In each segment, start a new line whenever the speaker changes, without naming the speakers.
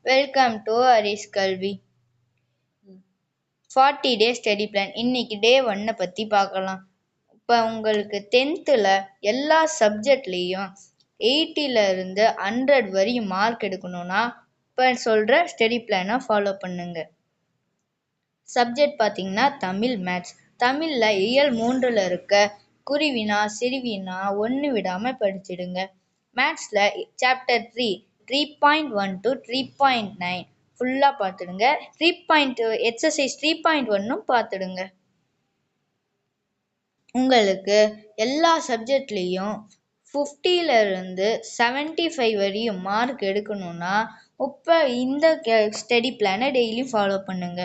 Welcome to அரிஸ் கல்வி 40 டே study plan. இன்னைக்கு டே 1 பற்றி பார்க்கலாம். இப்போ உங்களுக்கு 10th எல்லா சப்ஜெக்ட்லேயும் 80 100 வரையும் மார்க் எடுக்கணும்னா இப்போ சொல்கிற ஸ்டடி பிளானை ஃபாலோ பண்ணுங்க. சப்ஜெக்ட் பார்த்தீங்கன்னா தமிழ், மேத்ஸ். தமிழில் இயல் 3 இருக்க குருவினா சிறுவினா ஒன்று விடாமல் படிச்சிடுங்க. மேத்ஸில் சாப்டர் 3 3.1 to 3.9 ஃபுல்லாக பார்த்துடுங்க. எக்ஸசைஸ் 3.1 பார்த்துடுங்க. உங்களுக்கு எல்லா சப்ஜெக்ட்லேயும் 50 75 வரையும் மார்க் எடுக்கணும்னா இப்போ இந்த ஸ்டடி பிளானை டெய்லியும் ஃபாலோ பண்ணுங்க.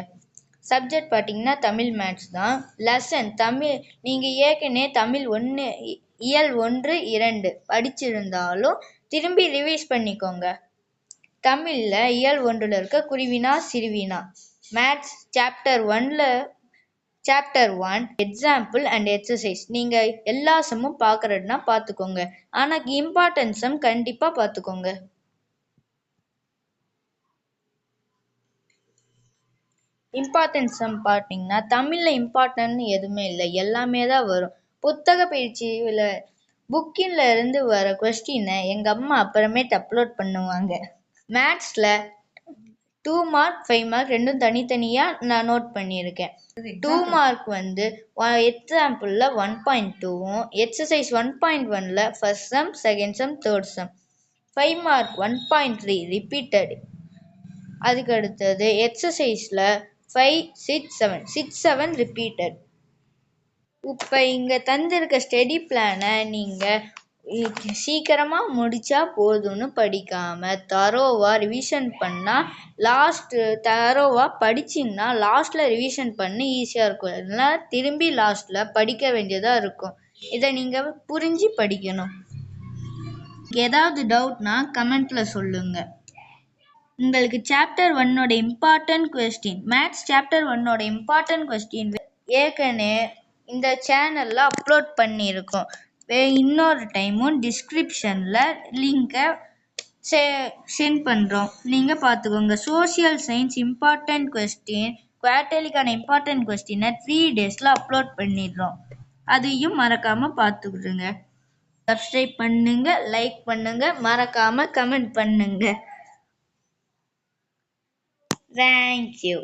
சப்ஜெக்ட் பார்த்தீங்கன்னா தமிழ், மேத்ஸ் தான். லெசன் தமிழ். நீங்கள் ஏற்கனவே தமிழ் இயல் 1 2 படிச்சிருந்தாலும் திரும்பி ரிவைஸ் பண்ணிக்கோங்க. தமிழில் இயல் 1 இருக்க குருவினா சிறுவினா. Maths chapter 1 example and exercise. நீங்கள் எல்லா சம்மும் பார்க்குறதுனா பார்த்துக்கோங்க. ஆனால் இம்பார்ட்டன்ட் சம் கண்டிப்பாக பார்த்துக்கோங்க. இம்பார்ட்டன்ட் சம் பார்த்தீங்கன்னா தமிழில் இம்பார்ட்டன்ட்னு எதுவுமே இல்லை, எல்லாமே தான் வரும். புத்தக பயிற்சியில் புக்கில் இருந்து வர கொஸ்டினை எங்கள் அம்மா அப்புறமேட்டு அப்லோட் பண்ணுவாங்க. மேத்ஸில் 2 மார்க் 5 மார்க் ரெண்டும் தனித்தனியாக நான் நோட் பண்ணியிருக்கேன். 2 மார்க் எக்ஸாம்பிளில் 1.2வும் எக்ஸசைஸ் 1.1ல் first sum second sum third sum. 5 mark 1.3 repeated. அதுக்கு அடுத்தது எக்ஸசைஸில் 5 6 7 ரிப்பீட்டட். இப்போ இங்கே தந்திருக்க ஸ்டடி பிளானை நீங்கள் சீக்கிரமாக முடித்தா போதும்னு படிக்காமல் தரோவாக ரிவிஷன் பண்ணால் தரோவாக படிச்சிங்கன்னா லாஸ்ட்டில் ரிவிஷன் பண்ண ஈஸியாக இருக்கும். இல்லைனா திரும்பி லாஸ்ட்டில் படிக்க வேண்டியதாக இருக்கும். இதை நீங்கள் புரிஞ்சு படிக்கணும். ஏதாவது டவுட்னா கமெண்ட்டில் சொல்லுங்கள். உங்களுக்கு chapter 1 important question, maths chapter 1 important question ஏற்கனவே இந்த சேனலில் அப்லோட் பண்ணியிருக்கோம். இன்னொரு டைமும் டிஸ்கிரிப்ஷனில் லிங்கை சென்ட் பண்ணுறோம், நீங்கள் பார்த்துக்கோங்க. சோஷியல் சயின்ஸ் இம்பார்ட்டன்ட் கொஸ்டின், குவார்ட்டர்லிக்கான இம்பார்ட்டன்ட் கொஸ்டினை 3 டேஸில் அப்லோட் பண்ணிடுறோம். அதையும் மறக்காமல் பார்த்துக்கிடுங்க. சப்ஸ்கிரைப் பண்ணுங்க, லைக் பண்ணுங்க, மறக்காமல் கமெண்ட் பண்ணுங்க. Thank you.